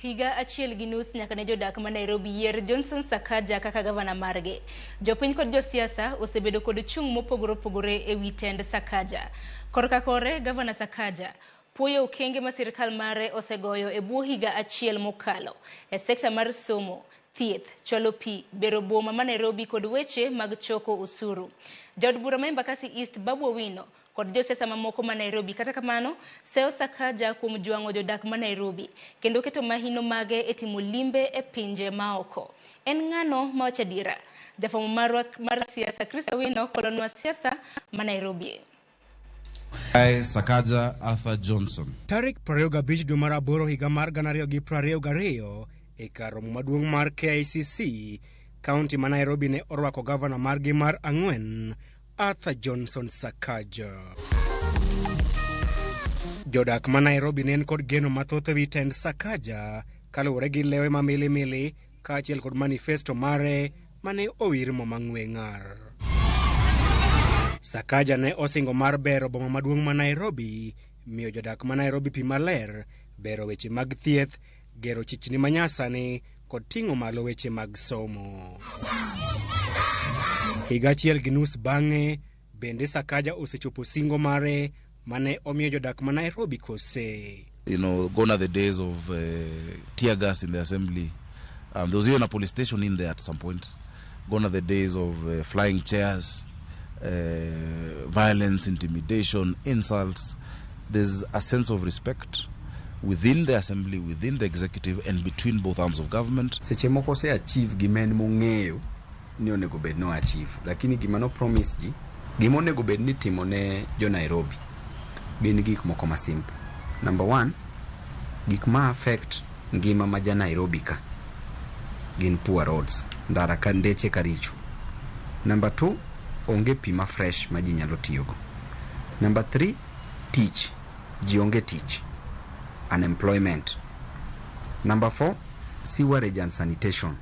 Higa achiel gi nus nyaka ne jodak ma Nairobi yier Johnson Sakaja kaka gavana margi. Jopiny kod josiasa osebedo kod chung' mopogore opogore e wi tend Sakaja. Korka kore, gavana Sakaja puoyo okenge ma sirkal mare osegoyo e bwo higa achiel mokalo e sekta mar somo, thieth, chwalo pi, bero boma ma Nairobi kod weche mag choko osuru. Jaod bura ma Embakasi East Babu Owino kod josiasa mamoko ma Nairobi kata kamano seyo Sakaja kuom jwang'o jodak ma Nairobi kendo keto mahino mage e timo limbe e pinje maoko. En ng'ano ma wacho adiera? Jafwambo mar siasa Chris Awino kolonwa siasa ma Nairobi. Sakaja Arthur Johnson. Tarik 25 dwe mar aboro higa mar 2022 e kar romo maduong' mar KICC, kaunti ma Nairobi ne orwako gavana margi mar ang'wen, Arthur Johnson Sakaja. Jodak ma Nairobi ne en kod geno mathoth ewi tend Sakaja kaluwore gi lewe ma milimili kaachiel kod manifesto mare mane owir mo mang'we ng'ar. Sakaja ne osingo mar bero boma maduong' ma Nairobi, miyo jodak ma Nairobi pi maler, bero weche mag thieth, gero chichni manyasani kod ting'o malo weche mag somo. Higa achiel gi nus bang'e, bende Sakaja osechopo singo mare mane omiyo jodak ma Nairobi kose. Gone are the days of tear gas in the assembly. There was even a police station in there at some point. Gone are the days of flying chairs, violence, intimidation, insults. There's a sense of respect within the assembly, within the executive, and between both arms of government. Seche moko se achieve gimen mong'eyo ni onego bed no achieve, lakini gima no promise ji, gima onego bed ni timo ne jo Nairobi gin gik moko ma simple. Number 1, gik ma affect ngima ma ja Nairobi ka gin poor roads, ndara ka ndeche ka richo. Number 2, onge pi ma fresh ma ji nyalo tiyogo. Number 3, teach, ji onge teach, unemployment. Number 4, sewerage and sanitation,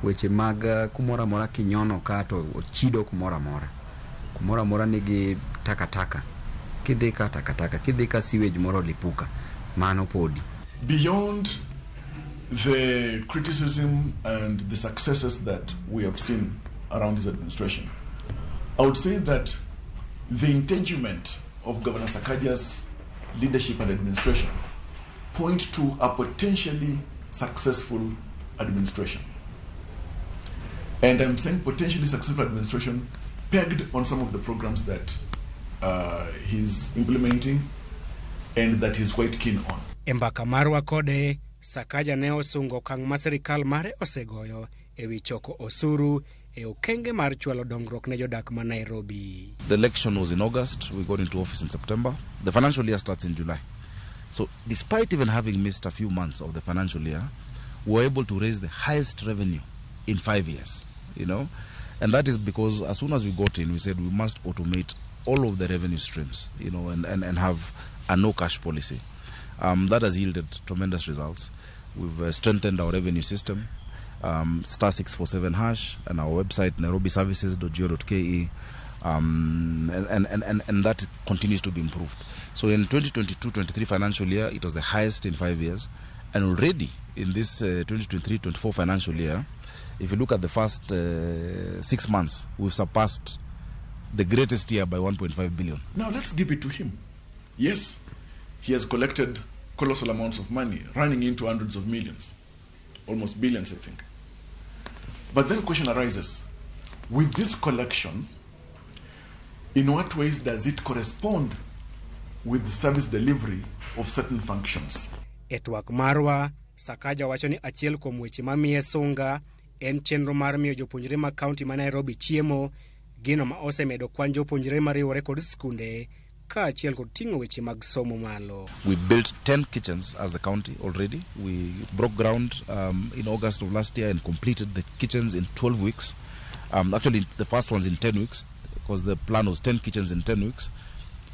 weche mag kumora mora kinyono kato chido kumora mora nigi takataka, kidhika takataka, kidhika sewage moro lipuka, mano podi. Beyond the criticism and the successes that we have seen around his administration, I would say that the engagement of Governor Sakaja's leadership and administration point to a potentially successful administration. And I'm saying potentially successful administration pegged on some of the programs that he's implementing and that he's quite keen on. Embaka marwa kode, Sakaja ne osungo kang' ma sirikal mare osegoyo ewi choko osuru e okenge mar chwalo dongruok ne jodak ma Nairobi. The election was in August. We got into office in September. The financial year starts in July. So despite even having missed a few months of the financial year, we were able to raise the highest revenue in 5 years, And that is because as soon as we got in, we said we must automate all of the revenue streams, and have a no-cash policy. That has yielded tremendous results. We've strengthened our revenue system, *647# and our website nairobiservices.go.ke, and that continues to be improved. So in 2022-23 financial year, it was the highest in 5 years, and already in this 2023-24 financial year, if you look at the first 6 months, we've surpassed the greatest year by 1.5 billion. Now let's give it to him. Yes, he has collected colossal amounts of money, running into hundreds of millions, almost billions, I think. But then the question arises, with this collection, in what ways does it correspond with the service delivery of certain functions? Etwak marwa, Sakaja wacho ni achiel kuom weche mamiye sunga en chenro mar miyo jopuonjre ma kaunti ma Nairobi chiemo, gino ma osemedo kwan jopuonjre mariwore kod skunde kaachiel kod ting'o weche mag somo malo. We built 10 kitchens as the county already. We broke ground in August of last year and completed the kitchens in 12 weeks. Actually, the first one's in 10 weeks because the plan was 10 kitchens in 10 weeks.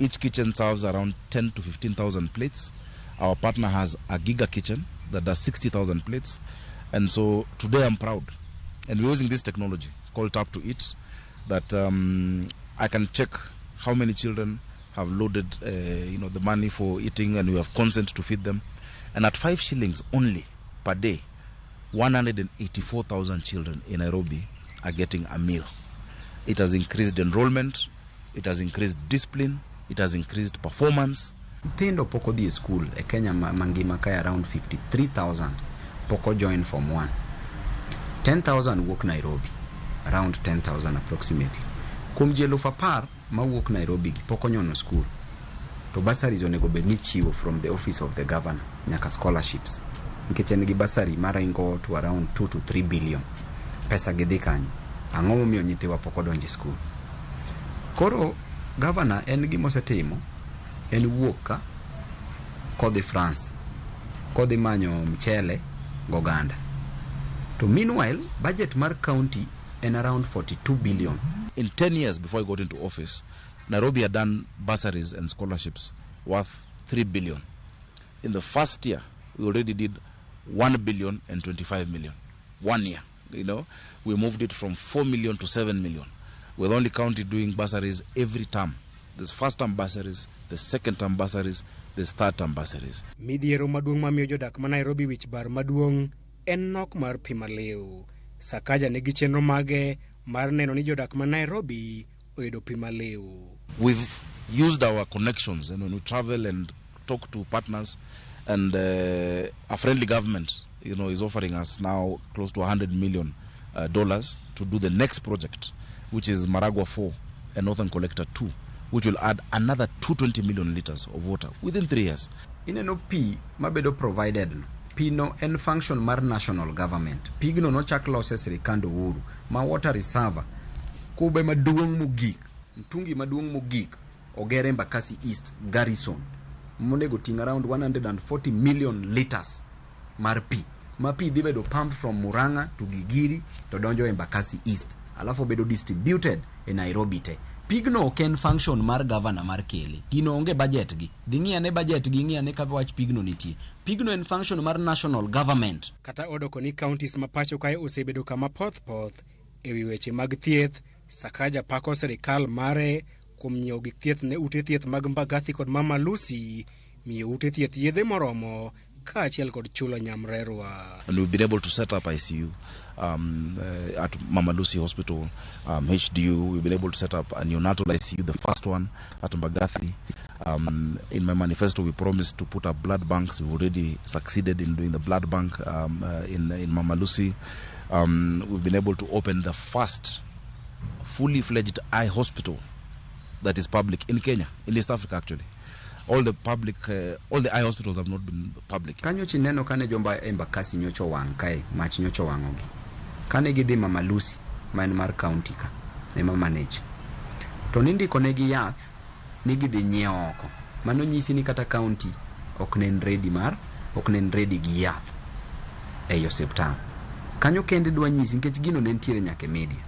Each kitchen serves around 10 to 15,000 plates. Our partner has a giga kitchen that does 60,000 plates. And so today I'm proud. And we're using this technology called Tap to Eat that I can check how many children have loaded the money for eating, and we have consent to feed them. And at 5 shillings only, per day, 184,000 children in Nairobi are getting a meal. It has increased enrollment, it has increased discipline, it has increased performance. Thindo poko di school e Kenya mangima kaya around 53,000 poko join Form 1. 10,000 work Nairobi, around 10,000 approximately. Kum jelufa par ma work Nairobi poko nyono school. To bursaries onego bed ni chiwo from the office of the governor nyaka scholarships. Nikech en gi bursary maringo to around 2 to 3 billion. Pesa gidhi kanyo. Ang'o momiyo nyithiwa poko donje school. Koro governor en gi mosetimo en wuok ka kodhi France, kodhi manyo mchele goganda. To meanwhile, budget mar county en around 42 billion. In 10 years before I got into office, Nairobi had done bursaries and scholarships worth 3 billion. In the first year, we already did 1 billion and 25 million. 1 year, you know. We moved it from 4 million to 7 million. We're the only county doing bursaries every term. There's first term bursaries, the second term bursaries, there's third term bursaries. Midhiero maduong' mamiyo jodak ma Nairobi wich bar maduong' en nok mar pi maliw. Sakaja nigi chenro mage mar neno ni jodak ma Nairobi oyudo pi maliw. We've used our connections, and when we travel and talk to partners, and a friendly government, you know, is offering us now close to $100 million to do the next project, which is Maragua 4 and Northern Collector 2, which will add another 220 million liters of water within 3 years. Ineno pi mabedo provided pino en function mar national government. Pigno no chak lose sirikand Uhuru ma water reserve kube maduong' mogik, mtungi maduong' mogik ogere Embakasi East Garrison monego ting around 140 million liters mar pi. Ma pi dhi bedo pumped from Murang'a to Gigiri to donjo Embakasi East, alafu bedo distributed in Nairobi te. Pigno ken function mar governor mar kele. Pino onge budget gi. Ding'iane budget gi ng'iane ka wach pigno nitie. Pigno en function mar national government. Kata odoko ni counties mapacho kae osebedo kama poth ewi weche mag thieth. Sakaja pako serikal mare kuom nyiewo gik thieth ne ute thieth mag Mbagathi kod Mama Lucy, miyo ute thieth yedhe moromo kaachiel kod chulo nyamrerwa. And we've been able to set up ICU at Mama Lucy Hospital, HDU. We've been able to set up a neonatal ICU, the first one at Mbagathi. In my manifesto, we promised to put up blood banks. We've already succeeded in doing the blood bank in Mama Lucy. We've been able to open the first fully fledged eye hospital that is public in Kenya, in East Africa actually. All the eye hospitals have not been public. Kanyo chineno kane jomba Embakasi nyocho wang kae, mach nyocho wangogi. Kane gidhi Mama Lucy, man mar county ka, ema manage. To nindi konegi yath, nigi dhi nyiewo oko. Mano nyisi ni kata county oknen ready gi yath e osiptal. Kanyo kende dwa nyisi nikech gino ne ntiere nyake media.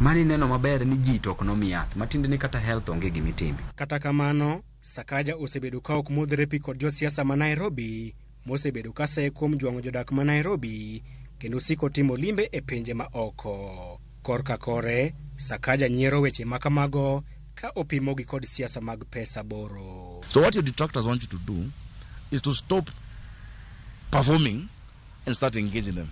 Mani neno maber ni ji tok no miyath, matinde ni kata health onge gimitimbe. Kata kamano, Sakaja osebedo ka ok mudhre pi kod josiasa ma Nairobi, mosebedo ka se kuom jwang'o jodak ma Nairobi, kendo siko timo limbe e pinje ma oko. Korka kore, Sakaja nyiero weche makamago ka opimo gi kod siasa mag pesa boro. So what your detractors want you to do is to stop performing and start engaging them.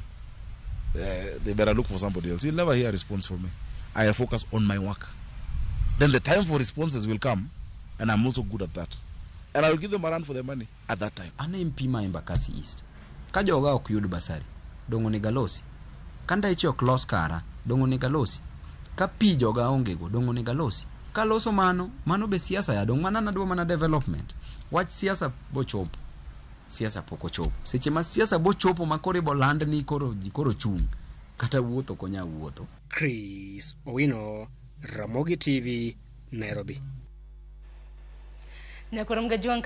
They better look for somebody else. You'll never hear a response from me. I focus on my work. Then the time for responses will come, and I'm also good at that. And I will give them a run for their money at that time. Ana MP ma Embakasi East. Ka joga ok yud basari, dongo ni galosi. Kanda ichi ok los kara, dongo ni galosi. Ka pi joga onge go, dongo ni galosi. Ka loso mano be siasa ya dongo mana nadwa mana development. Wach siasa bochopo. Siasa poko chopo. Seche ma siasa bochopo makore boland ni koro chung. Kata wuotho konya wuotho. Chris Owino, Ramogi TV, Nairobi. Nyakuramga juang